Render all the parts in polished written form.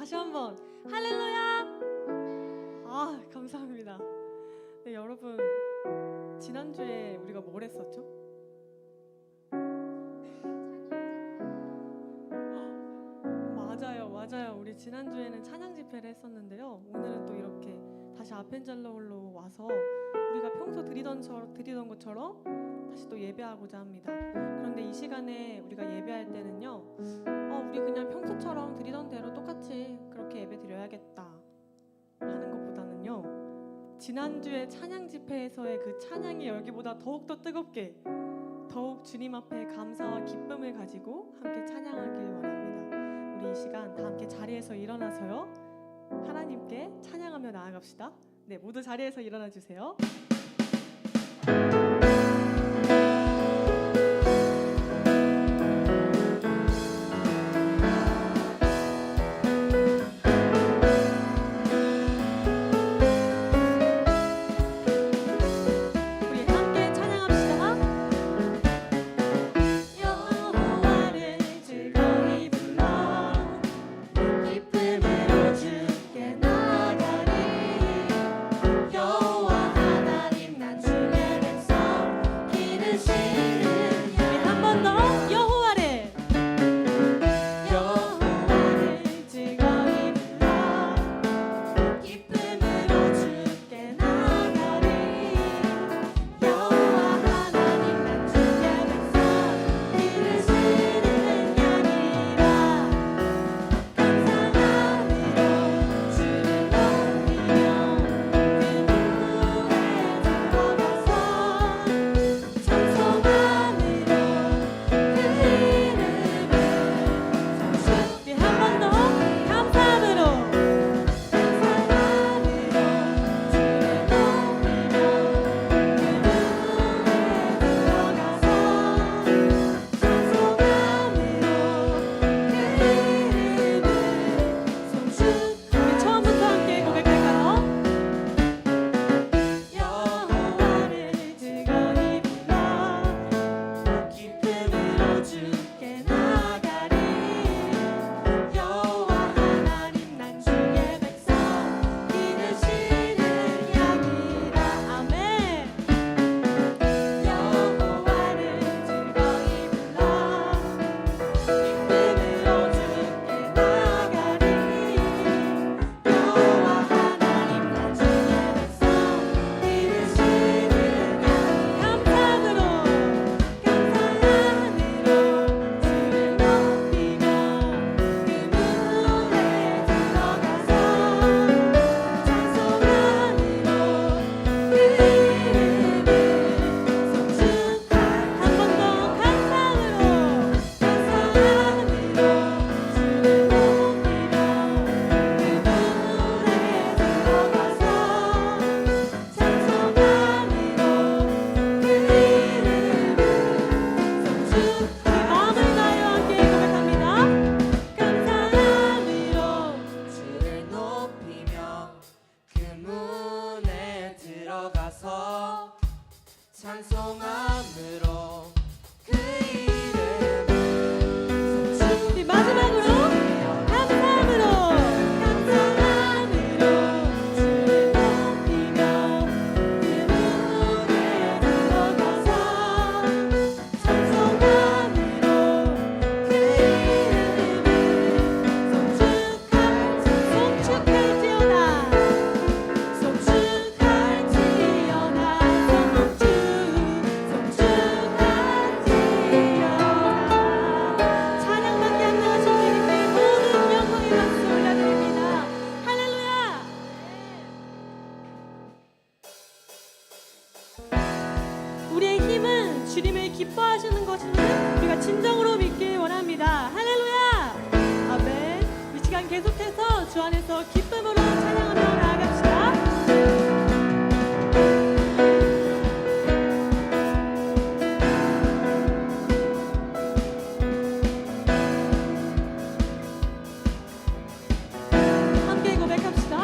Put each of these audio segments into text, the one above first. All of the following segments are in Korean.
다시 한번 할렐루야. 아, 감사합니다. 네, 여러분, 지난주에 우리가 뭘 했었죠? 맞아요. 우리 지난주에는 찬양 집회를 했었는데요. 오늘은 또 이렇게 다시 아펜젤러홀로 와서 우리가 평소 드리던 것처럼 다시 또 예배하고자 합니다. 그런데 이 시간에 우리가 예배할 때는요, 우리 그냥 평소처럼 드리던 대로 똑같이 그렇게 예배 드려야겠다 하는 것보다는요, 지난주에 찬양 집회에서의 그 찬양의 열기보다 더욱더 뜨겁게, 더욱 주님 앞에 감사와 기쁨을 가지고 함께 찬양하길 원합니다. 우리 이 시간 다 함께 자리에서 일어나서요, 하나님께 찬양하며 나아갑시다. 네, 모두 자리에서 일어나 주세요. 찬송함으로 우리의 힘은 주님을 기뻐하시는 것임을 우리가 진정으로 믿길 원합니다. 할렐루야! 아멘. 이 시간 계속해서 주 안에서 기쁨으로 찬양하며 나아갑시다. 함께 고백합시다.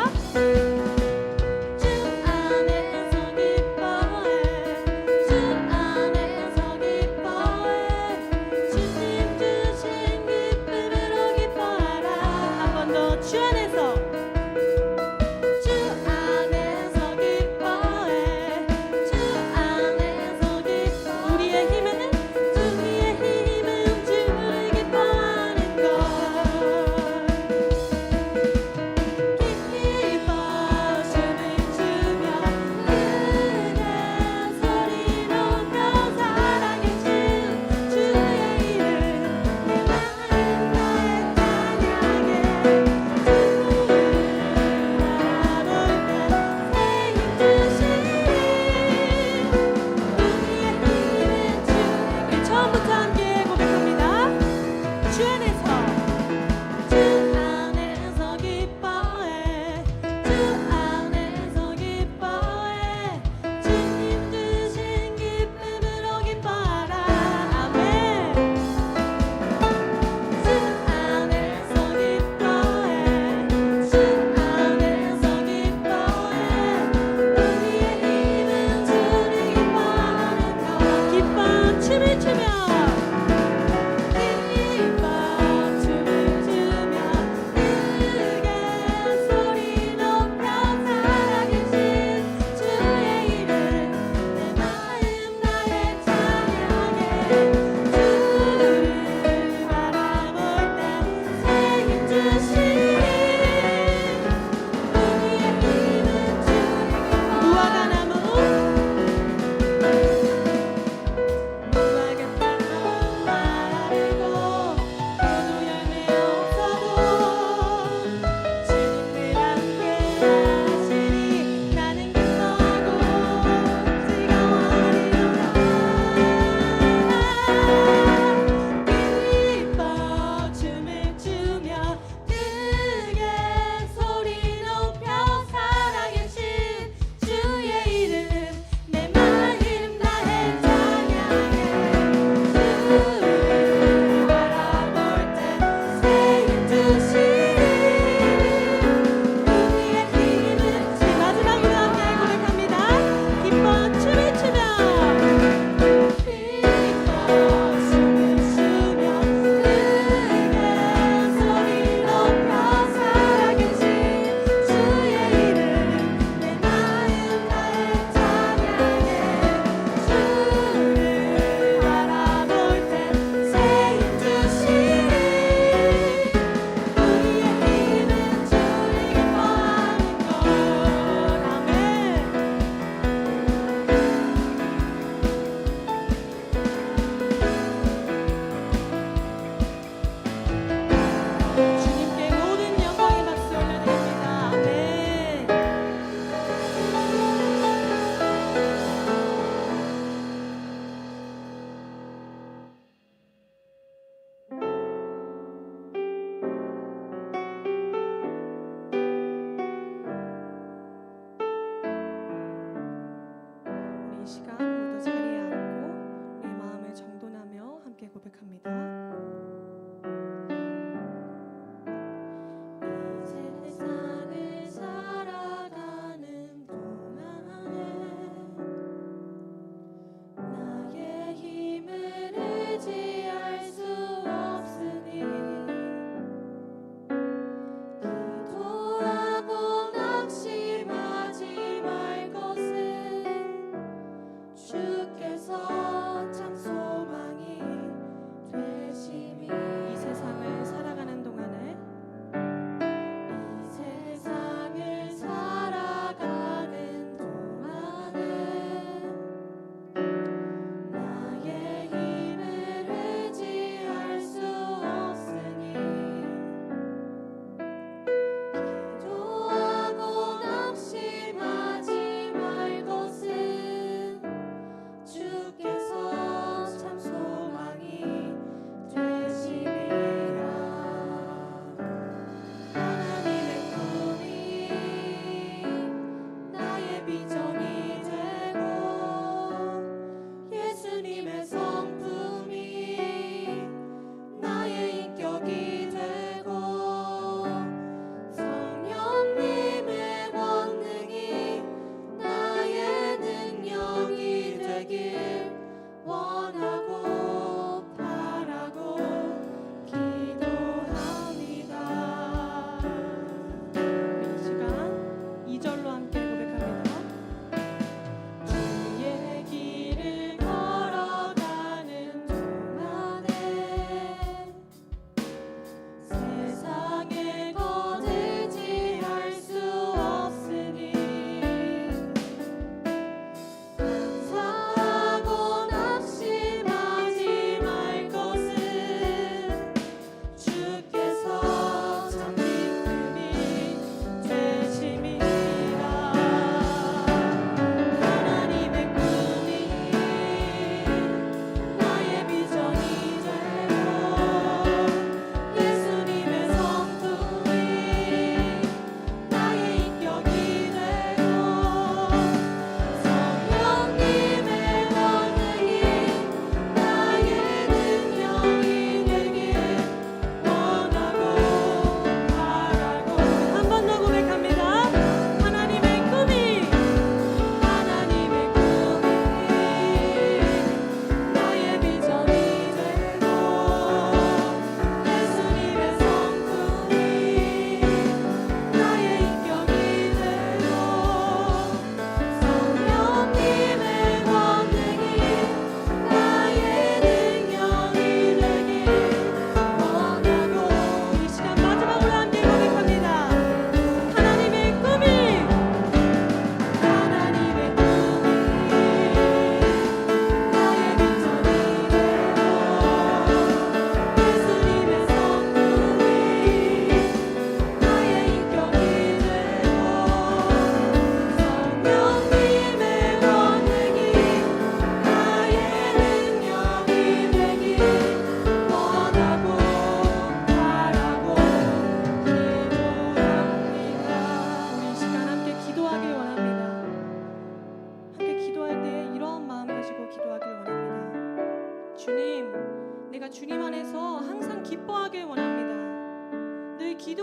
주님 주신 기쁨으로 기뻐하라. 한 번 더 주 안에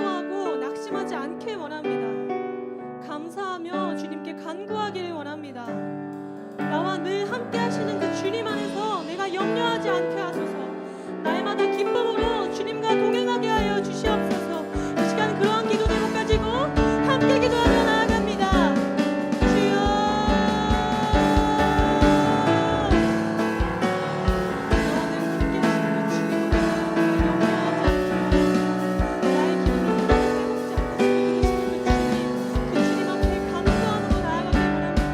기도하고 낙심하지 않길 원합니다. 감사하며 주님께 간구하기를 원합니다. 나와 늘 함께 하시는 그 주님 안에서 내가 염려하지 않게 하소서. 날마다 기쁨으로 주님과 동행하게 하여 주시옵소서. 이 시간 그러한 기도 제목 가지고 함께 기도하며 나아갑니다. 주여, 나와 늘 함께 하시는 그 주님 안에서 염려하지 않게 나의 기도를 회복지 않고 이기시는 그 주님 앞에 감사함으로 나아가길 원합니다.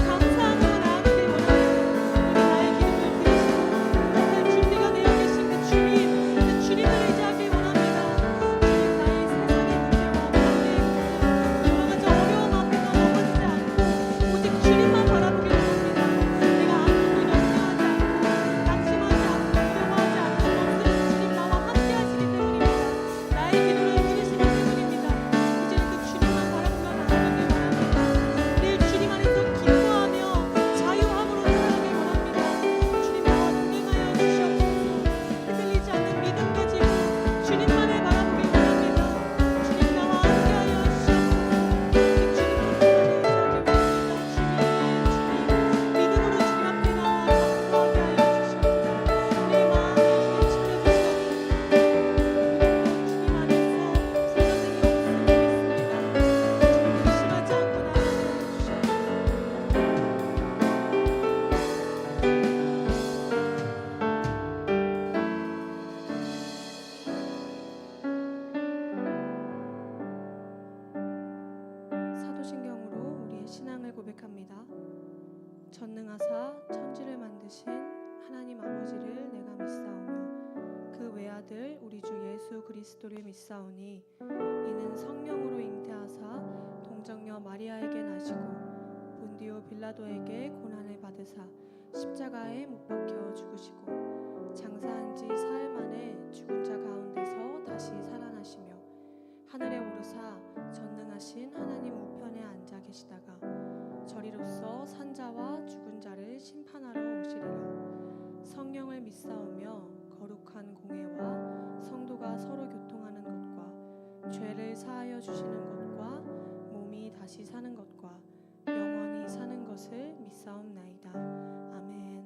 감사함으로 나아가길 원합니다. 우리 나의 기도를 들으시고 할 준비가 되어 계신 그 주님을 의지하길 원합니다. 주님, 나의 세상의 문제와 관계의 문제, 여러 가지 어려움 앞에서 넘어지지 않고 오직 주님만 바라보길 원합니다. 내가 아무것도 염려하지 않고 낙심하지 않고 두려워하지 않는 것은 주님 나와 함께 하시기 때문입니다. 나의 기도를 들으시기 때문입니다. 이제는 그 주님만 바라보며 나아가길 원합니다. 늘 주님 안에서 기뻐하며 자유함으로 살아가길 원합니다. 주님 나와 동행하여 주시옵소서. 흔들리지 않는 믿음 가지고 주님만을 바라보길 원합니다. 주님 나와 함께하여 주시옵소서. 그 주님만을 의지하길 원합니다. 주님, 믿음으로 주님 앞에 나와 간구하게 하여 주시옵소서. 내 마음을 주님 지켜주시옵소서. 주님 안에서 불가능이 없음을 믿습니다. 주님 의심하지 않고 나아가게 하여 주시옵소서. 사도신경으로 우리의 신앙을 고백합니다. 전능하사 천지를 만드신 하나님 아버지를 내가 믿사오며 그 외아들 우리 주 예수 그리스도를 믿사오니 이는 성령으로 잉태하사 동정녀 마리아에게 나시고 본디오 빌라도에게 고난을 받으사 십자가에 못 박혀 죽으시고 장사한 지 사흘 만에 죽은 자 가운데서 다시 살아나시며 하늘에 오르사 전능하신 하나님 우편에 앉아 계시다가 저리로서 산자와 죽은 자를 심판하러 오시리라. 성령을 믿사오며 거룩한 공회와 성도가 서로 교통하는 것과 죄를 사하여 주시는 것과 몸이 다시 사는 것과 영원히 사는 것을 믿사옵나이다. 아멘.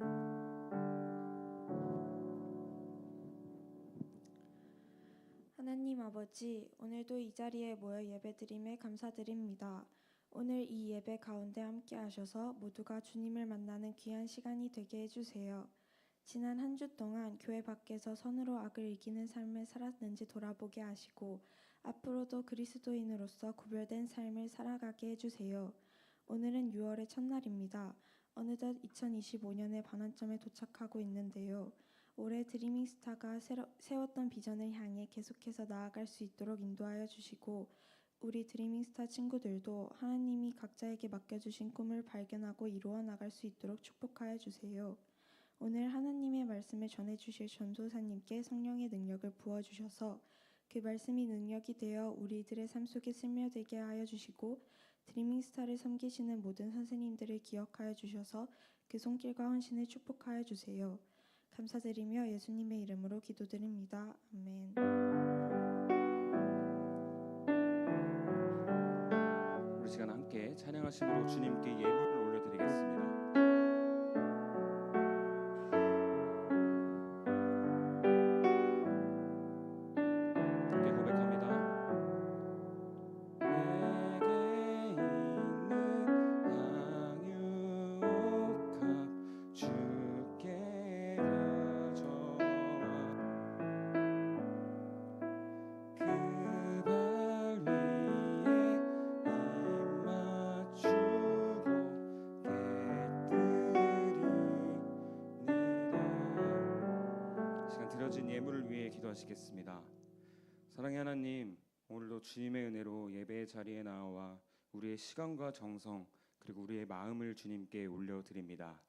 하나님 아버지, 오늘도 이 자리에 모여 예배드림에 감사드립니다. 오늘 이 예배 가운데 함께 하셔서 모두가 주님을 만나는 귀한 시간이 되게 해주세요. 지난 한 주 동안 교회 밖에서 선으로 악을 이기는 삶을 살았는지 돌아보게 하시고 앞으로도 그리스도인으로서 구별된 삶을 살아가게 해주세요. 오늘은 6월의 첫날입니다. 어느덧 2025년의 반환점에 도착하고 있는데요. 올해 드리밍스타가 세웠던 비전을 향해 계속해서 나아갈 수 있도록 인도하여 주시고 우리 드리밍스타 친구들도 하나님이 각자에게 맡겨주신 꿈을 발견하고 이루어 나갈 수 있도록 축복하여 주세요. 오늘 하나님의 말씀을 전해주실 전도사님께 성령의 능력을 부어주셔서 그 말씀이 능력이 되어 우리들의 삶 속에 스며들게 하여 주시고 드리밍스타를 섬기시는 모든 선생님들을 기억하여 주셔서 그 손길과 헌신을 축복하여 주세요. 감사드리며 예수님의 이름으로 기도드립니다. 아멘. 우리 시간 함께 찬양하심으로 주님께 예물을 올려드리겠습니다. 함께 고백합니다. 내게 있는 향유옥합 주께 가져와 그 발 위에 입 맞추고 깨뜨리니다. 시간 드려진 예물을 위해 기도하시겠습니다. 사랑의 하나님, 오늘도 주님의 은혜로 예배의 자리에 나와 우리의 시간과 정성 그리고 우리의 마음을 주님께 올려드립니다.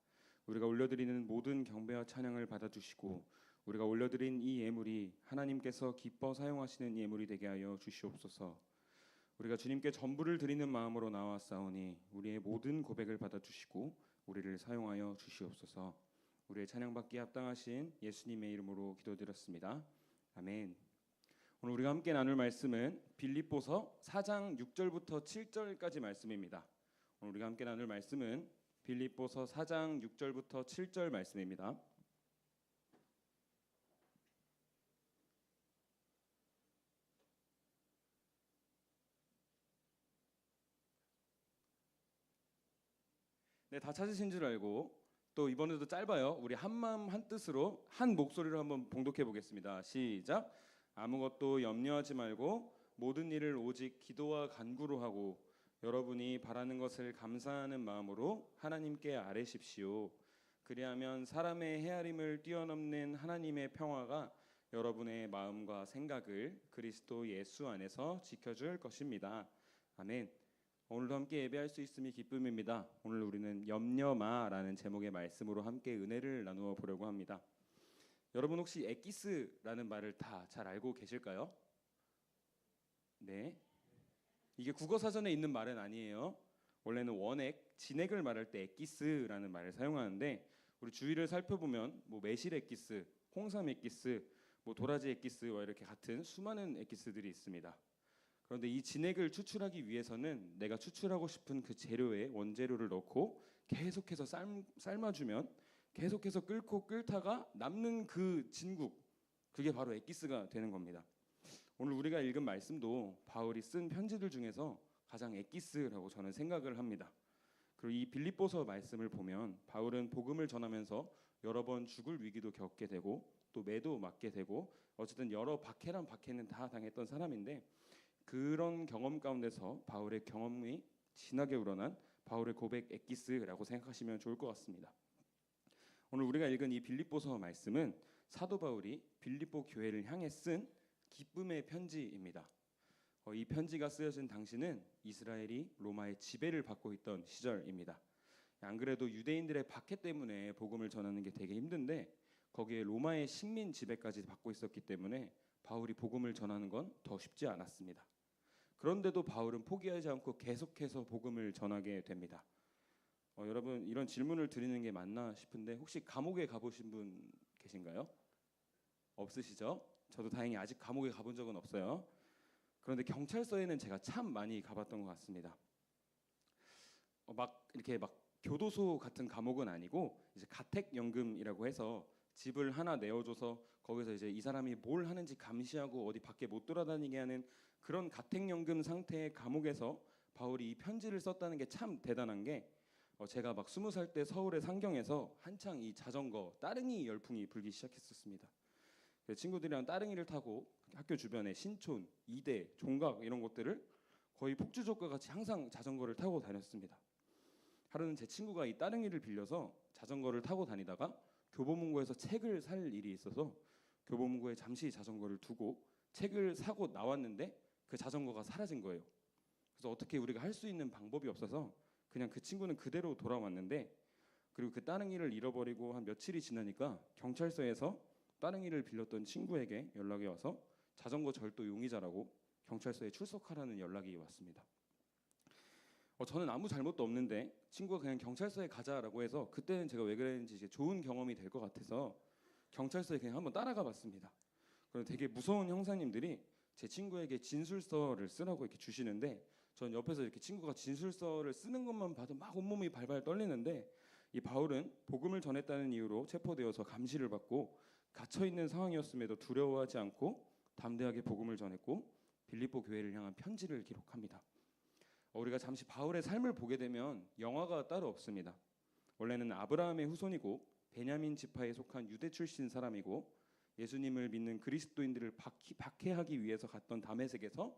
우리가 올려드리는 모든 경배와 찬양을 받아주시고 우리가 올려드린 이 예물이 하나님께서 기뻐 사용하시는 예물이 되게 하여 주시옵소서. 우리가 주님께 전부를 드리는 마음으로 나왔사오니 우리의 모든 고백을 받아주시고 우리를 사용하여 주시옵소서. 우리의 찬양받기에 합당하신 예수님의 이름으로 기도드렸습니다. 아멘. 오늘 우리가 함께 나눌 말씀은 빌립보서 4장 6절부터 7절까지 말씀입니다. 오늘 우리가 함께 나눌 말씀은 빌립보서 4장 6절부터 7절 말씀입니다. 네, 다 찾으신 줄 알고 또 이번에도 짧아요. 우리 한 마음 한 뜻으로 한 목소리로 한번 봉독해 보겠습니다. 시작. 아무것도 염려하지 말고 모든 일을 오직 기도와 간구로 하고 여러분이 바라는 것을 감사하는 마음으로 하나님께 아뢰십시오. 그리하면 사람의 헤아림을 뛰어넘는 하나님의 평화가 여러분의 마음과 생각을 그리스도 예수 안에서 지켜줄 것입니다. 아멘. 오늘도 함께 예배할 수 있음이 기쁨입니다. 오늘 우리는 염려마라는 제목의 말씀으로 함께 은혜를 나누어 보려고 합니다. 여러분 혹시 엑기스라는 말을 다 잘 알고 계실까요? 네. 이게 국어 사전에 있는 말은 아니에요. 원래는 원액, 진액을 말할 때 엑기스라는 말을 사용하는데 우리 주위를 살펴보면 뭐 매실 엑기스, 홍삼 엑기스, 뭐 도라지 엑기스와 이렇게 같은 수많은 엑기스들이 있습니다. 그런데 이 진액을 추출하기 위해서는 내가 추출하고 싶은 그 재료에 원재료를 넣고 계속해서 삶아주면 계속해서 끓고 끓다가 남는 그 진국, 그게 바로 엑기스가 되는 겁니다. 오늘 우리가 읽은 말씀도 바울이 쓴 편지들 중에서 가장 엑기스라고 저는 생각을 합니다. 그리고 이 빌립보서 말씀을 보면 바울은 복음을 전하면서 여러 번 죽을 위기도 겪게 되고 또 매도 맞게 되고 어쨌든 여러 박해란 박해는 다 당했던 사람인데 그런 경험 가운데서 바울의 경험이 진하게 우러난 바울의 고백 엑기스라고 생각하시면 좋을 것 같습니다. 오늘 우리가 읽은 이 빌립보서 말씀은 사도 바울이 빌립보 교회를 향해 쓴 기쁨의 편지입니다. 이 편지가 쓰여진 당시는 이스라엘이 로마의 지배를 받고 있던 시절입니다. 안 그래도 유대인들의 박해 때문에 복음을 전하는 게 되게 힘든데 거기에 로마의 식민 지배까지 받고 있었기 때문에 바울이 복음을 전하는 건 더 쉽지 않았습니다. 그런데도 바울은 포기하지 않고 계속해서 복음을 전하게 됩니다. 여러분 이런 질문을 드리는 게 맞나 싶은데 혹시 감옥에 가보신 분 계신가요? 없으시죠? 저도 다행히 아직 감옥에 가본 적은 없어요. 그런데 경찰서에는 제가 참 많이 가봤던 것 같습니다. 막 이렇게 막 교도소 같은 감옥은 아니고 이제 가택연금이라고 해서 집을 하나 내어줘서 거기서 이제 이 사람이 뭘 하는지 감시하고 어디 밖에 못 돌아다니게 하는 그런 가택연금 상태의 감옥에서 바울이 이 편지를 썼다는 게 참 대단한 게 제가 막 20살 때 서울의 상경에서 한창 이 자전거 따릉이 열풍이 불기 시작했었습니다. 친구들이랑 따릉이를 타고 학교 주변에 신촌, 이대, 종각 이런 곳들을 거의 폭주족과 같이 항상 자전거를 타고 다녔습니다. 하루는 제 친구가 이 따릉이를 빌려서 자전거를 타고 다니다가 교보문고에서 책을 살 일이 있어서 교보문고에 잠시 자전거를 두고 책을 사고 나왔는데 그 자전거가 사라진 거예요. 그래서 어떻게 우리가 할 수 있는 방법이 없어서 그냥 그 친구는 그대로 돌아왔는데 그리고 그 따릉이를 잃어버리고 한 며칠이 지나니까 경찰서에서 따릉이를 빌렸던 친구에게 연락이 와서 자전거 절도 용의자라고 경찰서에 출석하라는 연락이 왔습니다. 저는 아무 잘못도 없는데 친구가 그냥 경찰서에 가자라고 해서 그때는 제가 왜 그랬는지 이제 좋은 경험이 될 것 같아서 경찰서에 그냥 한번 따라가 봤습니다. 그런데 되게 무서운 형사님들이 제 친구에게 진술서를 쓰라고 이렇게 주시는데 전 옆에서 이렇게 친구가 진술서를 쓰는 것만 봐도 막 온몸이 발발 떨리는데 이 바울은 복음을 전했다는 이유로 체포되어서 감시를 받고 갇혀 있는 상황이었음에도 두려워하지 않고 담대하게 복음을 전했고 빌립보 교회를 향한 편지를 기록합니다. 우리가 잠시 바울의 삶을 보게 되면 영화가 따로 없습니다. 원래는 아브라함의 후손이고 베냐민 지파에 속한 유대 출신 사람이고 예수님을 믿는 그리스도인들을 박해하기 위해서 갔던 다메섹에서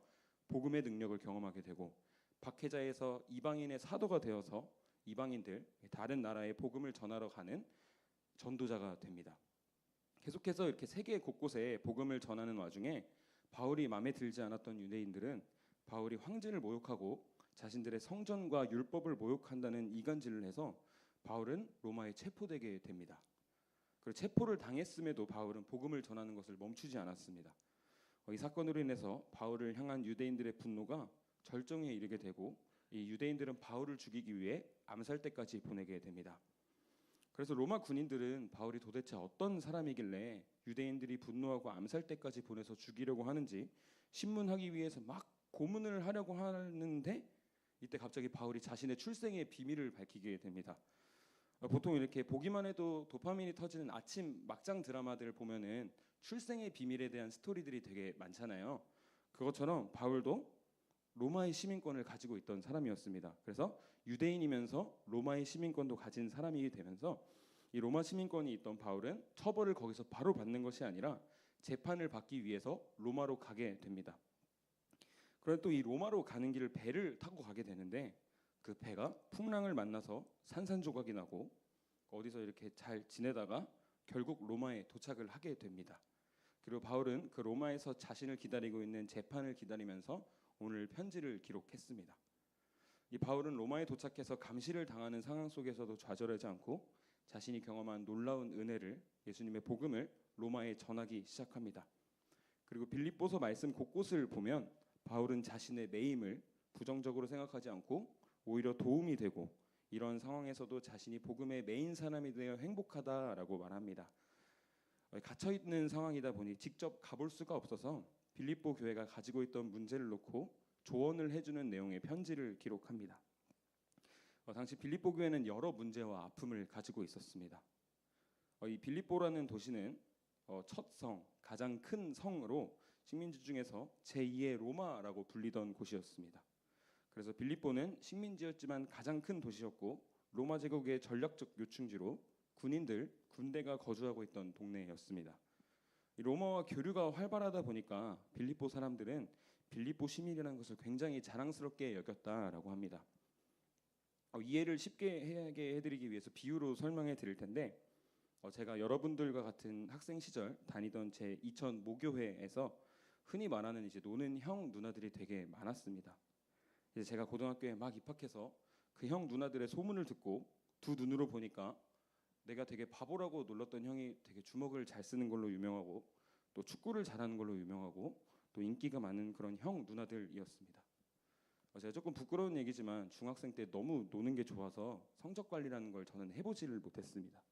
복음의 능력을 경험하게 되고 박해자에서 이방인의 사도가 되어서 이방인들 다른 나라에 복음을 전하러 가는 전도자가 됩니다. 계속해서 이렇게 세계 곳곳에 복음을 전하는 와중에 바울이 마음에 들지 않았던 유대인들은 바울이 황제를 모욕하고 자신들의 성전과 율법을 모욕한다는 이간질을 해서 바울은 로마에 체포되게 됩니다. 그리고 체포를 당했음에도 바울은 복음을 전하는 것을 멈추지 않았습니다. 이 사건으로 인해서 바울을 향한 유대인들의 분노가 절정에 이르게 되고 이 유대인들은 바울을 죽이기 위해 암살대까지 보내게 됩니다. 그래서 로마 군인들은 바울이 도대체 어떤 사람이길래 유대인들이 분노하고 암살 때까지 보내서 죽이려고 하는지 신문하기 위해서 막 고문을 하려고 하는데, 이때 갑자기 바울이 자신의 출생의 비밀을 밝히게 됩니다. 보통 이렇게 보기만 해도 도파민이 터지는 아침 막장 드라마들 보면은 출생의 비밀에 대한 스토리들이 되게 많잖아요. 그것처럼 바울도 로마의 시민권을 가지고 있던 사람이었습니다. 그래서 유대인이면서 로마의 시민권도 가진 사람이 되면서 이 로마 시민권이 있던 바울은 처벌을 거기서 바로 받는 것이 아니라 재판을 받기 위해서 로마로 가게 됩니다. 그런데 또 이 로마로 가는 길을 배를 타고 가게 되는데, 그 배가 풍랑을 만나서 산산조각이 나고 어디서 이렇게 잘 지내다가 결국 로마에 도착을 하게 됩니다. 그리고 바울은 그 로마에서 자신을 기다리고 있는 재판을 기다리면서 오늘 편지를 기록했습니다. 이 바울은 로마에 도착해서 감시를 당하는 상황 속에서도 좌절하지 않고 자신이 경험한 놀라운 은혜를, 예수님의 복음을 로마에 전하기 시작합니다. 그리고 빌립보서 말씀 곳곳을 보면 바울은 자신의 매임을 부정적으로 생각하지 않고 오히려 도움이 되고, 이런 상황에서도 자신이 복음의 메인 사람이 되어 행복하다라고 말합니다. 갇혀 있는 상황이다 보니 직접 가볼 수가 없어서 빌립보 교회가 가지고 있던 문제를 놓고 조언을 해주는 내용의 편지를 기록합니다. 당시 빌립보 교회는 여러 문제와 아픔을 가지고 있었습니다. 이 빌립보라는 도시는 첫 성, 가장 큰 성으로 식민지 중에서 제2의 로마라고 불리던 곳이었습니다. 그래서 빌립보는 식민지였지만 가장 큰 도시였고 로마 제국의 전략적 요충지로 군대가 거주하고 있던 동네였습니다. 이 로마와 교류가 활발하다 보니까 빌립보 사람들은 빌립보 시민이라는 것을 굉장히 자랑스럽게 여겼다라고 합니다. 이해를 쉽게 하게 해드리기 위해서 비유로 설명해 드릴 텐데, 제가 여러분들과 같은 학생 시절 다니던 제 이천 모교회에서 흔히 말하는 이제 노는 형 누나들이 되게 많았습니다. 이제 제가 고등학교에 막 입학해서 그 형 누나들의 소문을 듣고 두 눈으로 보니까 내가 되게 바보라고 놀랐던 형이 되게 주먹을 잘 쓰는 걸로 유명하고, 또 축구를 잘하는 걸로 유명하고, 또 인기가 많은 그런 형 누나들이었습니다. 제가 조금 부끄러운 얘기지만 중학생 때 너무 노는 게 좋아서 성적 관리라는 걸 저는 해보지를 못했습니다.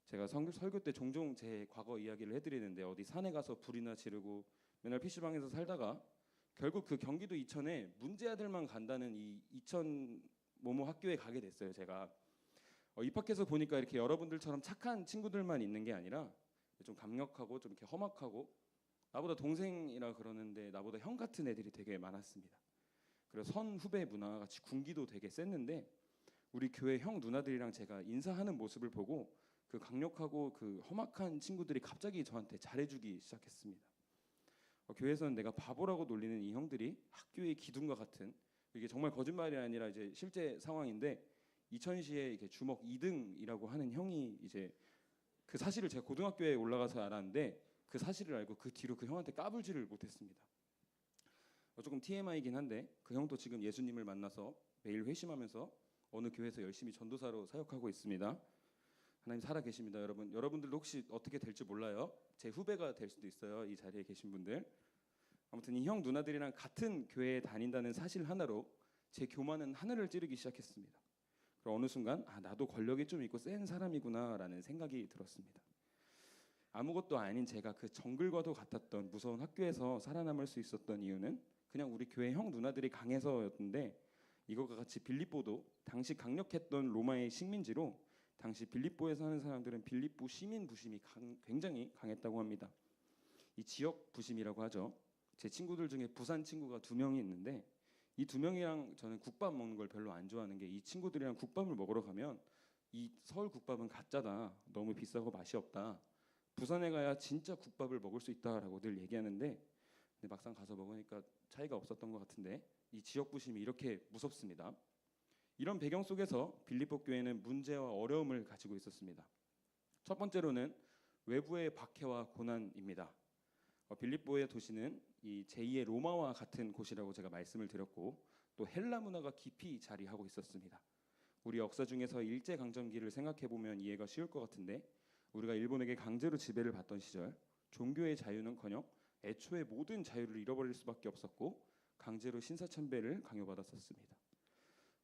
제가 설교 때 종종 제 과거 이야기를 해드리는데, 어디 산에 가서 불이나 지르고 맨날 PC방에서 살다가 결국 그 경기도 이천에 문제 아들만 간다는 이 이천 모모 학교에 가게 됐어요. 제가 입학해서 보니까 이렇게 여러분들처럼 착한 친구들만 있는 게 아니라 좀 강력하고 좀 이렇게 험악하고, 나보다 동생이라 그러는데 나보다 형 같은 애들이 되게 많았습니다. 그래서 선후배 문화 같이 군기도 되게 셌는데, 우리 교회 형 누나들이랑 제가 인사하는 모습을 보고 그 강력하고 그 험악한 친구들이 갑자기 저한테 잘해주기 시작했습니다. 교회에서는 내가 바보라고 놀리는 이 형들이 학교의 기둥과 같은, 이게 정말 거짓말이 아니라 이제 실제 상황인데, 이천시에 이렇게 주먹 2등이라고 하는 형이, 이제 그 사실을 제가 고등학교에 올라가서 알았는데 그 사실을 알고 그 뒤로 그 형한테 까불지를 못했습니다. 조금 TMI이긴 한데 그 형도 지금 예수님을 만나서 매일 회심하면서 어느 교회에서 열심히 전도사로 사역하고 있습니다. 하나님 살아 계십니다, 여러분. 여러분들도 혹시 어떻게 될지 몰라요. 제 후배가 될 수도 있어요, 이 자리에 계신 분들. 아무튼 이 형 누나들이랑 같은 교회에 다닌다는 사실 하나로 제 교만은 하늘을 찌르기 시작했습니다. 그리고 어느 순간 나도 권력이 좀 있고 센 사람이구나라는 생각이 들었습니다. 아무것도 아닌 제가 그 정글과도 같았던 무서운 학교에서 살아남을 수 있었던 이유는 그냥 우리 교회 형 누나들이 강해서였는데, 이것과 같이 빌립보도 당시 강력했던 로마의 식민지로 당시 빌립보에 사는 사람들은 빌립보 시민 부심이 굉장히 강했다고 합니다. 이 지역 부심이라고 하죠. 제 친구들 중에 부산 친구가 2명이 있는데, 이 2명이랑 저는 국밥 먹는 걸 별로 안 좋아하는 게, 이 친구들이랑 국밥을 먹으러 가면 이 서울 국밥은 가짜다, 너무 비싸고 맛이 없다, 부산에 가야 진짜 국밥을 먹을 수 있다라고 늘 얘기하는데, 근데 막상 가서 먹으니까 차이가 없었던 것 같은데, 이 지역 부심이 이렇게 무섭습니다. 이런 배경 속에서 빌립보 교회는 문제와 어려움을 가지고 있었습니다. 첫 번째로는 외부의 박해와 고난입니다. 빌립보의 도시는 이 제2의 로마와 같은 곳이라고 제가 말씀을 드렸고, 또 헬라 문화가 깊이 자리하고 있었습니다. 우리 역사 중에서 일제강점기를 생각해보면 이해가 쉬울 것 같은데, 우리가 일본에게 강제로 지배를 받던 시절 종교의 자유는커녕 애초에 모든 자유를 잃어버릴 수밖에 없었고 강제로 신사참배를 강요받았었습니다.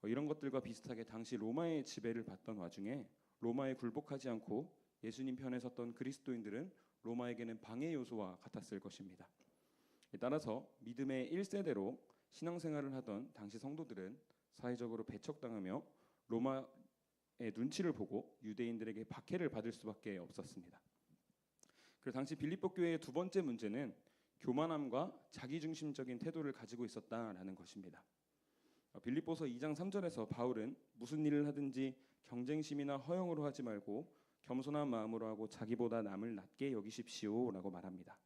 이런 것들과 비슷하게 당시 로마의 지배를 받던 와중에 로마에 굴복하지 않고 예수님 편에 섰던 그리스도인들은 로마에게는 방해 요소와 같았을 것입니다. 따라서 믿음의 1세대로 신앙생활을 하던 당시 성도들은 사회적으로 배척당하며 로마의 눈치를 보고 유대인들에게 박해를 받을 수밖에 없었습니다. 그리고 당시 빌립보 교회의 두 번째 문제는 교만함과 자기중심적인 태도를 가지고 있었다라는 것입니다. 빌립보서 2장 3절에서 바울은 무슨 일을 하든지 경쟁심이나 허영으로 하지 말고 겸손한 마음으로 하고 자기보다 남을 낮게 여기십시오라고 말합니다.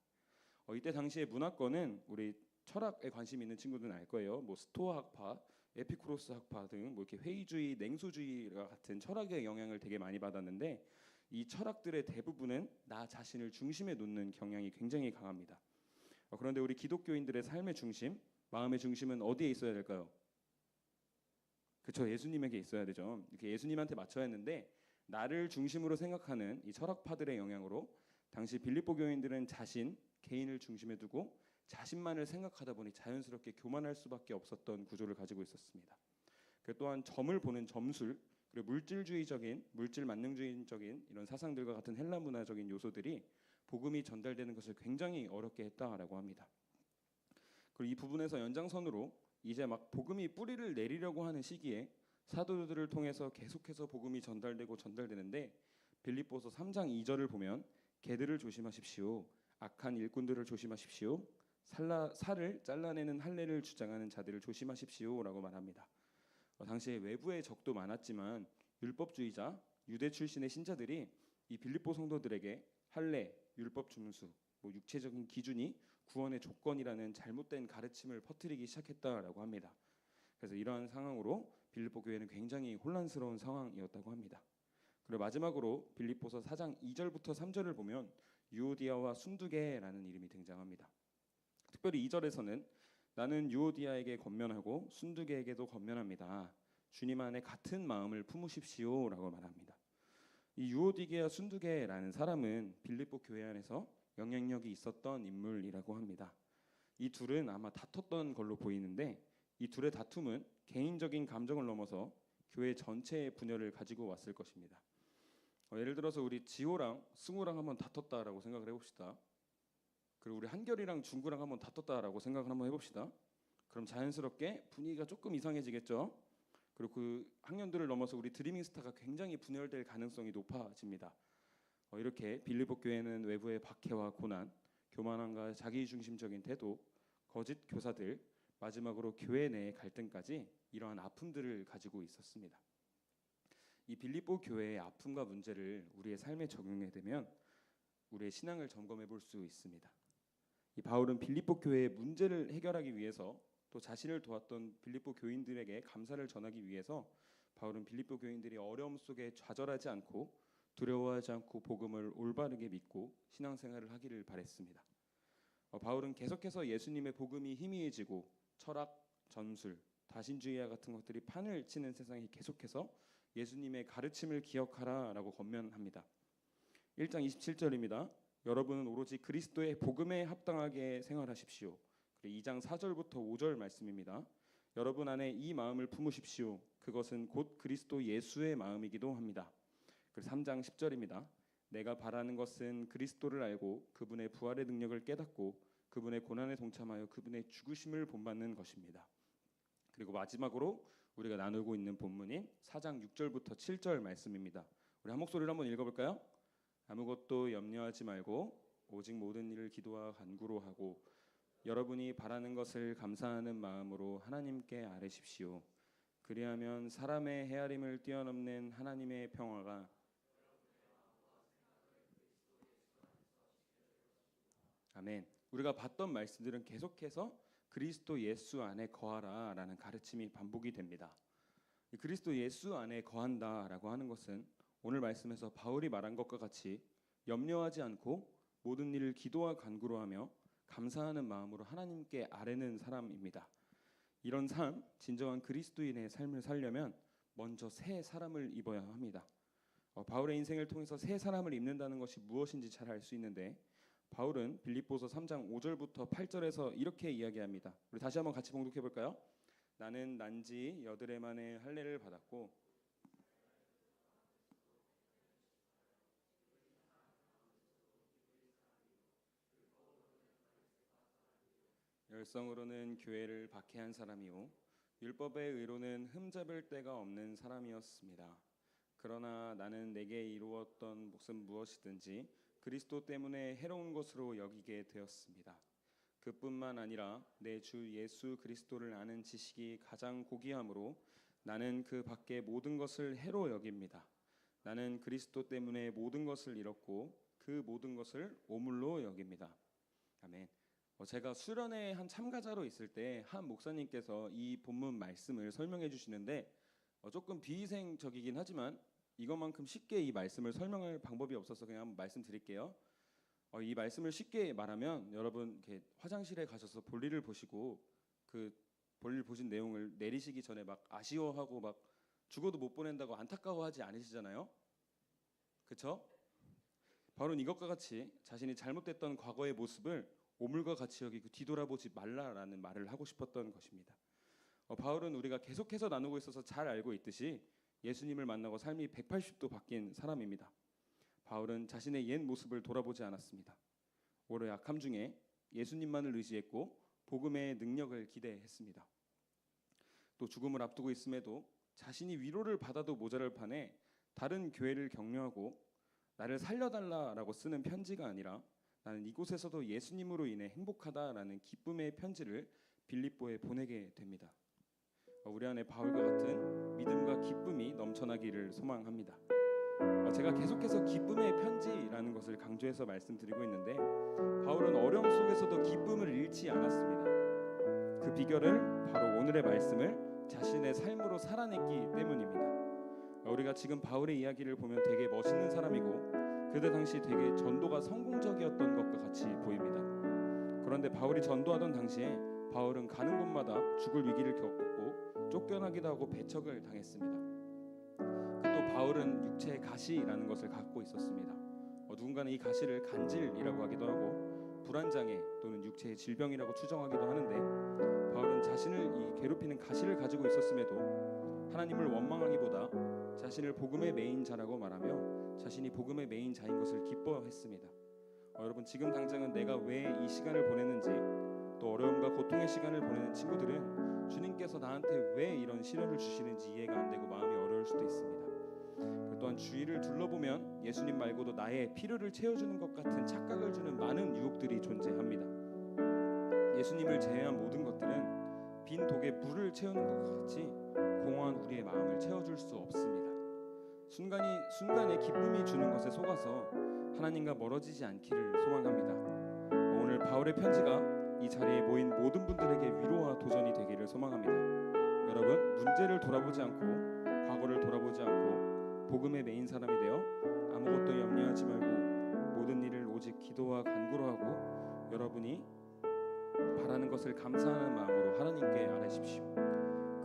이때 당시의 문화권은 우리 철학에 관심 있는 친구들은 알 거예요. 뭐 스토아 학파, 에피쿠로스 학파 등 뭐 이렇게 회의주의, 냉소주의와 같은 철학의 영향을 되게 많이 받았는데 이 철학들의 대부분은 나 자신을 중심에 놓는 경향이 굉장히 강합니다. 그런데 우리 기독교인들의 삶의 중심, 마음의 중심은 어디에 있어야 될까요? 그렇죠. 예수님에게 있어야 되죠. 이렇게 예수님한테 맞춰야 했는데 나를 중심으로 생각하는 이 철학파들의 영향으로 당시 빌립보 교인들은 개인을 중심에 두고 자신만을 생각하다 보니 자연스럽게 교만할 수밖에 없었던 구조를 가지고 있었습니다. 또한 점을 보는 점술, 그리고 물질 만능주의적인 이런 사상들과 같은 헬라 문화적인 요소들이 복음이 전달되는 것을 굉장히 어렵게 했다라고 합니다. 그리고 이 부분에서 연장선으로 이제 막 복음이 뿌리를 내리려고 하는 시기에 사도들을 통해서 계속해서 복음이 전달되는데 빌립보서 3장 2절을 보면 개들을 조심하십시오. 악한 일꾼들을 조심하십시오. 살을 잘라내는 할례를 주장하는 자들을 조심하십시오라고 말합니다. 당시에 외부의 적도 많았지만 율법주의자, 유대 출신의 신자들이 이 빌립보 성도들에게 할례, 율법 준수, 육체적인 기준이 구원의 조건이라는 잘못된 가르침을 퍼뜨리기 시작했다라고 합니다. 그래서 이러한 상황으로 빌립보 교회는 굉장히 혼란스러운 상황이었다고 합니다. 그리고 마지막으로 빌립보서 4장 2절부터 3절을 보면 유오디아와 순두계라는 이름이 등장합니다. 특별히 2절에서는 나는 유오디아에게 권면하고 순두계에게도 권면합니다. 주님 안에 같은 마음을 품으십시오라고 말합니다. 이 유오디게와 순두계라는 사람은 빌립보 교회 안에서 영향력이 있었던 인물이라고 합니다. 이 둘은 아마 다퉜던 걸로 보이는데 이 둘의 다툼은 개인적인 감정을 넘어서 교회 전체의 분열을 가지고 왔을 것입니다. 예를 들어서 우리 지호랑 승우랑 한번 다퉜다라고 생각을 해봅시다. 그리고 우리 한결이랑 중구랑 한번 다퉜다라고 생각을 한번 해봅시다. 그럼 자연스럽게 분위기가 조금 이상해지겠죠. 그리고 그 학년들을 넘어서 우리 드리밍스타가 굉장히 분열될 가능성이 높아집니다. 이렇게 빌립보 교회는 외부의 박해와 고난, 교만함과 자기중심적인 태도, 거짓 교사들, 마지막으로 교회 내의 갈등까지 이러한 아픔들을 가지고 있었습니다. 이 빌립보 교회의 아픔과 문제를 우리의 삶에 적용해 되면 우리의 신앙을 점검해 볼 수 있습니다. 이 바울은 빌립보 교회의 문제를 해결하기 위해서 또 자신을 도왔던 빌립보 교인들에게 감사를 전하기 위해서 바울은 빌립보 교인들이 어려움 속에 좌절하지 않고 두려워하지 않고 복음을 올바르게 믿고 신앙생활을 하기를 바랬습니다. 바울은 계속해서 예수님의 복음이 희미해지고 철학, 전술, 다신주의와 같은 것들이 판을 치는 세상이 계속해서 예수님의 가르침을 기억하라라고 권면합니다. 1장 27절입니다. 여러분은 오로지 그리스도의 복음에 합당하게 생활하십시오. 그리고 2장 4절부터 5절 말씀입니다. 여러분 안에 이 마음을 품으십시오. 그것은 곧 그리스도 예수의 마음이기도 합니다. 그리고 3장 10절입니다. 내가 바라는 것은 그리스도를 알고 그분의 부활의 능력을 깨닫고 그분의 고난에 동참하여 그분의 죽으심을 본받는 것입니다. 그리고 마지막으로 우리가 나누고 있는 본문인 4장 6절부터 7절 말씀입니다. 우리 한 목소리로 한번 읽어볼까요? 아무것도 염려하지 말고 오직 모든 일을 기도와 간구로 하고 여러분이 바라는 것을 감사하는 마음으로 하나님께 아뢰십시오. 그리하면 사람의 헤아림을 뛰어넘는 하나님의 평화가 아멘. 우리가 봤던 말씀들은 계속해서 그리스도 예수 안에 거하라라는 가르침이 반복이 됩니다. 그리스도 예수 안에 거한다라고 하는 것은 오늘 말씀에서 바울이 말한 것과 같이 염려하지 않고 모든 일을 기도와 간구로 하며 감사하는 마음으로 하나님께 아뢰는 사람입니다. 이런 삶, 진정한 그리스도인의 삶을 살려면 먼저 새 사람을 입어야 합니다. 바울의 인생을 통해서 새 사람을 입는다는 것이 무엇인지 잘 알 수 있는데 바울은 빌립보서 3장 5절부터 8절에서 이렇게 이야기합니다. 우리 다시 한번 같이 봉독해 볼까요? 나는 난지 여드레 만에 할례를 받았고 열성으로는 교회를 박해한 사람이요 율법의 의로는 흠잡을 데가 없는 사람이었습니다. 그러나 나는 내게 이루었던 몫은 무엇이든지 그리스도 때문에 해로운 것으로 여기게 되었습니다. 그뿐만 아니라 내 주 예수 그리스도를 아는 지식이 가장 고귀함으로 나는 그 밖의 모든 것을 해로 여깁니다. 나는 그리스도 때문에 모든 것을 잃었고 그 모든 것을 오물로 여깁니다. 아멘. 제가 수련회 한 참가자로 있을 때 한 목사님께서 이 본문 말씀을 설명해 주시는데 조금 비위생적이긴 하지만 이것만큼 쉽게 이 말씀을 설명할 방법이 없어서 그냥 한번 말씀드릴게요. 이 말씀을 쉽게 말하면 여러분 이렇게 화장실에 가셔서 볼일을 보시고 그 볼일 보신 내용을 내리시기 전에 막 아쉬워하고 막 죽어도 못 보낸다고 안타까워하지 않으시잖아요. 그렇죠? 바로 이것과 같이 자신이 잘못됐던 과거의 모습을 오물과 같이 여기고 뒤돌아보지 말라라는 말을 하고 싶었던 것입니다. 바울은 우리가 계속해서 나누고 있어서 잘 알고 있듯이 예수님을 만나고 삶이 180도 바뀐 사람입니다. 바울은 자신의 옛 모습을 돌아보지 않았습니다. 오래 약함 중에 예수님만을 의지했고 복음의 능력을 기대했습니다. 또 죽음을 앞두고 있음에도 자신이 위로를 받아도 모자랄 판에 다른 교회를 격려하고 나를 살려달라라고 쓰는 편지가 아니라 나는 이곳에서도 예수님으로 인해 행복하다라는 기쁨의 편지를 빌립보에 보내게 됩니다. 우리 안에 바울과 같은 믿음과 기쁨이 넘쳐나기를 소망합니다. 제가 계속해서 기쁨의 편지라는 것을 강조해서 말씀드리고 있는데 바울은 어려움 속에서도 기쁨을 잃지 않았습니다. 그 비결을 바로 오늘의 말씀을 자신의 삶으로 살아냈기 때문입니다. 우리가 지금 바울의 이야기를 보면 되게 멋있는 사람이고 그때 당시 되게 전도가 성공적이었던 것과 같이 보입니다. 그런데 바울이 전도하던 당시에 바울은 가는 곳마다 죽을 위기를 겪었고 쫓겨나기도 하고 배척을 당했습니다. 또 바울은 육체의 가시라는 것을 갖고 있었습니다. 누군가는 이 가시를 간질이라고 하기도 하고 불안장애 또는 육체의 질병이라고 추정하기도 하는데 바울은 자신을 이 괴롭히는 가시를 가지고 있었음에도 하나님을 원망하기보다 자신을 복음의 메인 자라고 말하며 자신이 복음의 메인 자인 것을 기뻐했습니다. 여러분 지금 당장은 내가 왜 이 시간을 보내는지 또 어려움과 고통의 시간을 보내는 친구들은 주님께서 나한테 왜 이런 시련을 주시는지 이해가 안 되고 마음이 어려울 수도 있습니다. 또한 주위를 둘러보면 예수님 말고도 나의 필요를 채워주는 것 같은 착각을 주는 많은 유혹들이 존재합니다. 예수님을 제외한 모든 것들은 빈 독에 물을 채우는 것과 같이 공허한 우리의 마음을 채워줄 수 없습니다. 순간에 기쁨이 주는 것에 속아서 하나님과 멀어지지 않기를 소망합니다. 오늘 바울의 편지가 이 자리에 모인 모든 분들에게 위로와 도전이 되기를 소망합니다. 여러분 문제를 돌아보지 않고 과거를 돌아보지 않고 복음의 메인 사람이 되어 아무것도 염려하지 말고 모든 일을 오직 기도와 간구로 하고 여러분이 바라는 것을 감사하는 마음으로 하나님께 아뢰십시오.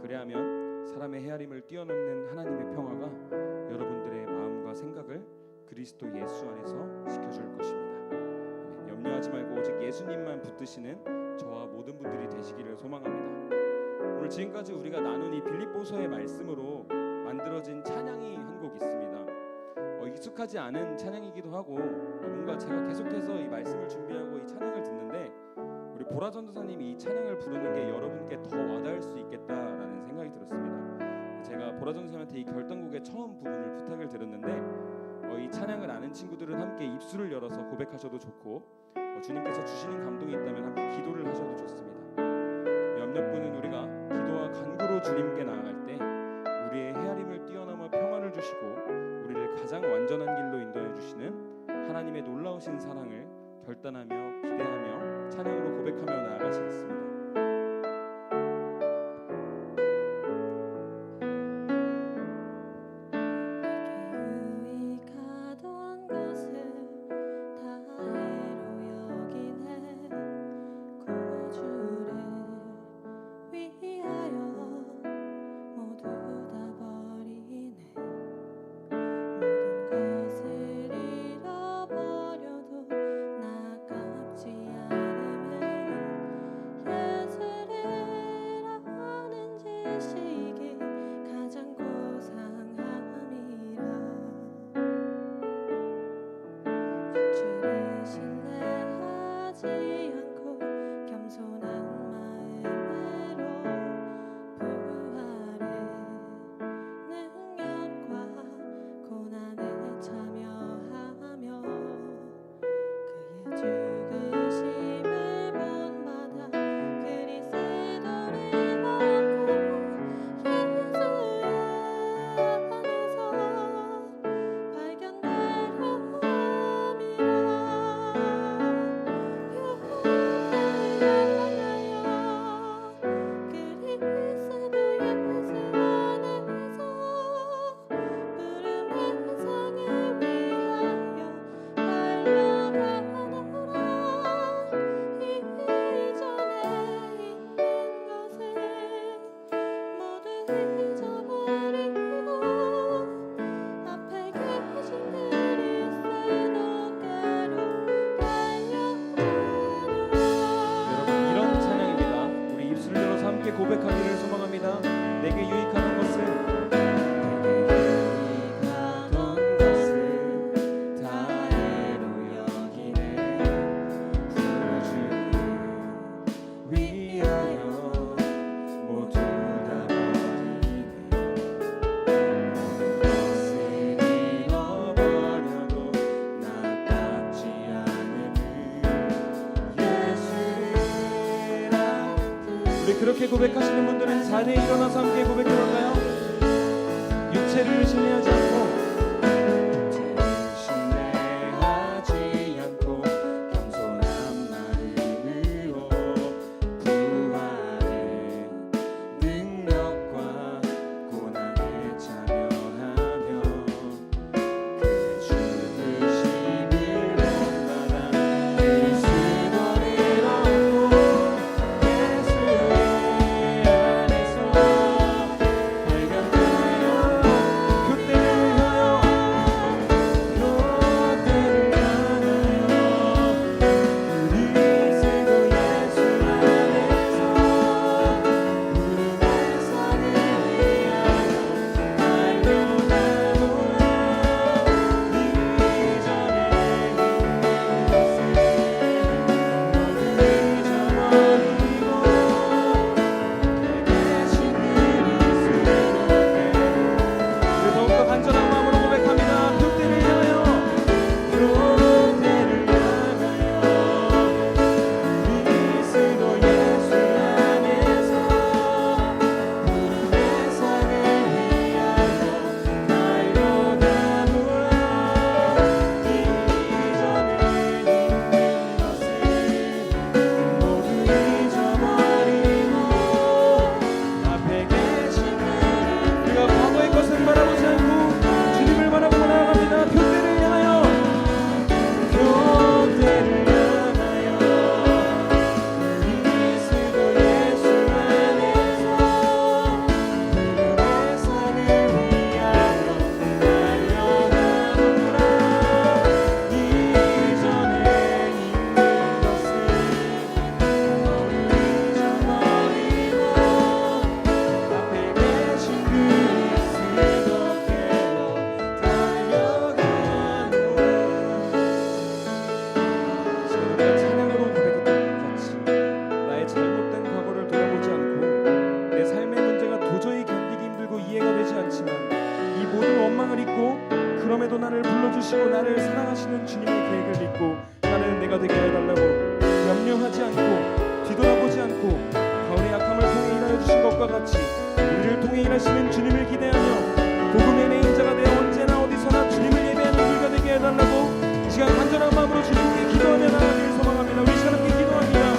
그래야면 사람의 헤아림을 뛰어넘는 하나님의 평화가 여러분들의 마음과 생각을 그리스도 예수 안에서 지켜줄 것입니다. 염려하지 말고 오직 예수님만 붙드시는 저와 모든 분들이 되시기를 소망합니다. 오늘 지금까지 우리가 나눈 이 빌립보서의 말씀으로 만들어진 찬양이 한 곡 있습니다. 익숙하지 않은 찬양이기도 하고 뭔가 제가 계속해서 이 말씀을 준비하고 이 찬양을 듣는데 우리 보라 전도사님이 이 찬양을 부르는 게 여러분께 더 와닿을 수 있겠다라는 생각이 들었습니다. 제가 보라 전도사님한테 이 결단곡의 처음 부분을 부탁을 드렸는데 이 찬양을 아는 친구들은 함께 입술을 열어서 고백하셔도 좋고 주님께서 주시는 감동이 있다면 함께 기도를 하셔도 좋습니다. 몇몇분은 우리가 기도와 간구로 주님께 나아갈 때 우리의 헤아림을 뛰어넘어 평화를 주시고 우리를 가장 완전한 길로 인도해 주시는 하나님의 놀라우신 사랑을 결단하며 기대하며 찬양으로 고백하며 나아가시겠습니다. 않으면 고백하기를 소망합니다. 내게 유익하던 것은 그렇게 고백하시는 분들은 자리에 일어나서 함께 고백해볼까요? 육체를 신뢰하지 않고 겸손한 마음으로 부활의 능력과 고난에 참여하며 그 죽으심을 본받아 그 수고를 얻고 그럼에도 나를 불러주시고 나를 사랑하시는 주님의 계획을 믿고 나는 내가 되게 해달라고 염려하지 않고 뒤돌아보지 않고 가을의 약함을 통해 일하여 주신 것과 같이 우리를 통해 일하시는 주님을 기대하며 복음의 내인자가 되어 언제나 어디서나 주님을 예배하는 우리가 되게 해달라고 이 시간 간절한 마음으로 주님께 기도하며 나아가기를 소망합니다. 우리 시간 함께 기도합니다.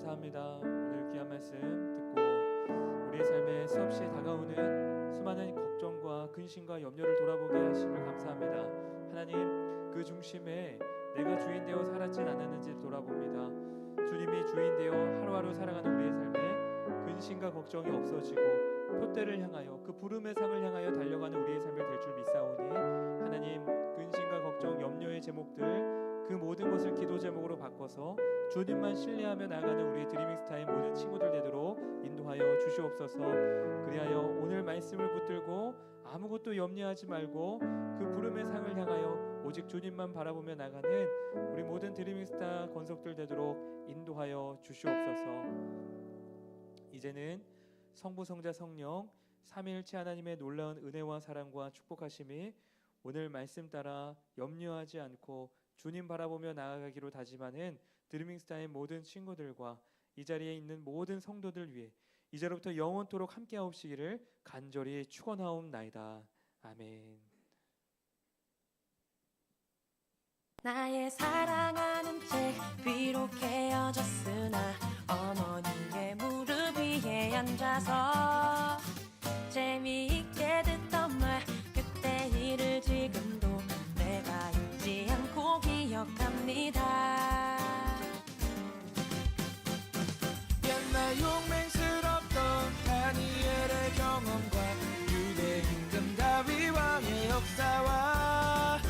감사합니다. 오늘 귀한 말씀 듣고 우리의 삶에 수없이 다가오는 수많은 걱정과 근심과 염려를 돌아보게 하심을 감사합니다. 하나님, 그 중심에 내가 주인 되어 살았진 않았는지를 돌아봅니다. 주님이 주인 되어 하루하루 살아가는 우리의 삶에 근심과 걱정이 없어지고 표대를 향하여 그 부름의 상을 향하여 달려가는 우리의 삶이 될 줄 믿사오니 하나님 근심과 걱정, 염려의 제목들 그 모든 것을 기도 제목으로 바꿔서 주님만 신뢰하며 나아가는 우리 드리밍스타의 모든 친구들 되도록 인도하여 주시옵소서. 그리하여 오늘 말씀을 붙들고 아무것도 염려하지 말고 그 부름의 상을 향하여 오직 주님만 바라보며 나가는 우리 모든 드리밍스타 권속들 되도록 인도하여 주시옵소서. 이제는 성부, 성자, 성령 삼위일체 하나님의 놀라운 은혜와 사랑과 축복하심이 오늘 말씀 따라 염려하지 않고 주님 바라보며 나아가기로 다짐하는 드리밍스타의 모든 친구들과 이 자리에 있는 모든 성도들 위해 이제로부터 영원토록 함께하옵시기를 간절히 축원하옵나이다. 아멘. 나의 사랑하는 채 비록 헤어졌으나 어머니의 무릎 위에 앉아서 재미있게 듣던 말 그때 일을 지금도 내가 잊지 않고 기억합니다. 옛날 용맹스럽던 다니엘의 경험과 유대 임금 다윗 왕의 역사와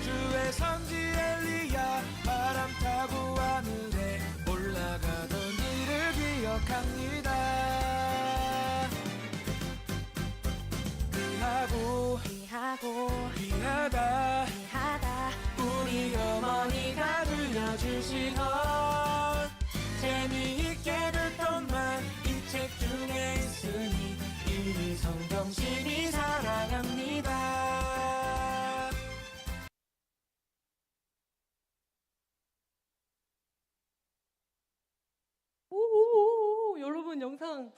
주의 선지 엘리야 바람 타고 하늘에 올라가던 일을 기억합니다. 귀하다 우리 어머니가 들려주시던 재미있게 듣던 말 이 책 중에 있으니 이미 성경신이 사랑합니다. 오오오 여러분 영상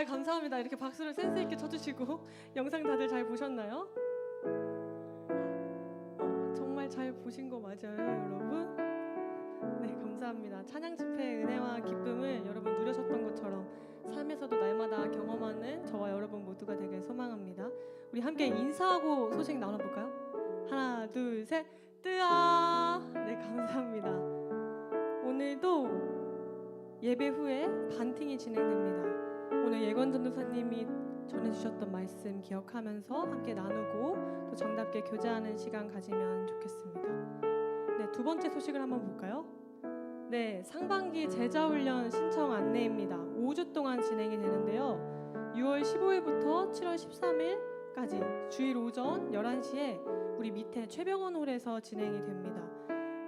감사합니다. 이렇게 박수를 센스 있게 쳐주시고 영상 다들 잘 보셨나요? 정말 잘 보신 거 맞아요, 여러분? 네, 감사합니다. 찬양 집회의 은혜와 기쁨을 여러분 누려셨던 것처럼 삶에서도 날마다 경험하는 저와 여러분 모두가 되길 소망합니다. 우리 함께 인사하고 소식 나눠볼까요? 하나, 둘, 셋, 뜨아! 네, 감사합니다. 오늘도 예배 후에 반팅이 진행됩니다. 오늘 예건 전도사님이 전해주셨던 말씀 기억하면서 함께 나누고 또 정답게 교제하는 시간 가지면 좋겠습니다. 네, 두 번째 소식을 한번 볼까요? 네, 상반기 제자훈련 신청 안내입니다. 5주 동안 진행이 되는데요. 6월 15일부터 7월 13일까지 주일 오전 11시에 우리 밑에 최병원 홀에서 진행이 됩니다.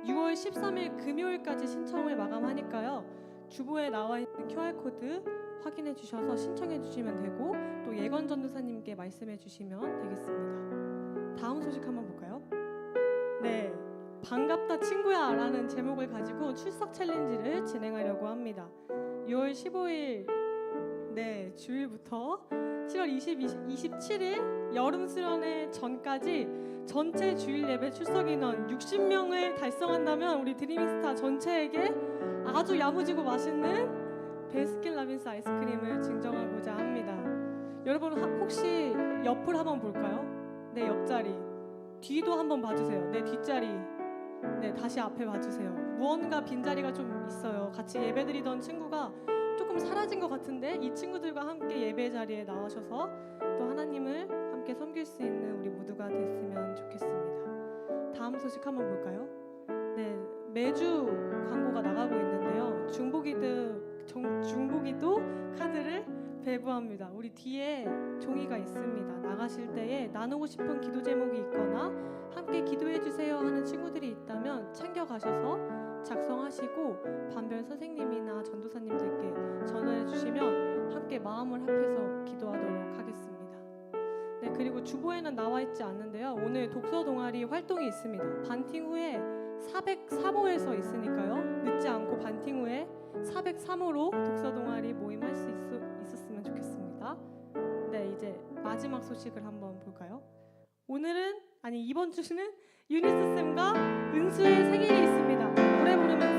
6월 13일 금요일까지 신청을 마감하니까요. 주보에 나와 있는 QR코드 확인해 주셔서 신청해 주시면 되고 또 예건 전도사님께 말씀해 주시면 되겠습니다. 다음 소식 한번 볼까요? 네, 반갑다 친구야 라는 제목을 가지고 출석 챌린지를 진행하려고 합니다. 6월 15일 네 주일부터 7월 27일 여름 수련회 전까지 전체 주일 예배 출석 인원 60명을 달성한다면 우리 드리밍스타 전체에게 아주 야무지고 맛있는 베스킨라빈스 아이스크림을 증정하고자 합니다. 여러분 혹시 옆을 한번 볼까요? 내 옆자리 뒤도 한번 봐주세요. 내 뒷자리 네 다시 앞에 봐주세요. 무언가 빈자리가 좀 있어요. 같이 예배드리던 친구가 조금 사라진 것 같은데 이 친구들과 함께 예배 자리에 나오셔서 또 하나님을 함께 섬길 수 있는 우리 모두가 됐으면 좋겠습니다. 다음 소식 한번 볼까요? 네, 매주 광고가 나가고 있는데요. 중보기도 카드를 배부합니다. 우리 뒤에 종이가 있습니다. 나가실 때에 나누고 싶은 기도 제목이 있거나 함께 기도해 주세요 하는 친구들이 있다면 챙겨 가셔서 작성하시고 반별 선생님이나 전도사님들께 전화해 주시면 함께 마음을 합해서 기도하도록 하겠습니다. 네, 그리고 주보에는 나와 있지 않는데요. 오늘 독서 동아리 활동이 있습니다. 반팅 후에 403호에서 있으니까요. 늦지 않고 반팅 후에 403호로 독서 동아리 모임할 수 있었으면 좋겠습니다. 네, 이제 마지막 소식을 한번 볼까요? 이번 주는 유니스 쌤과 은수의 생일이 있습니다. 노래 부르면서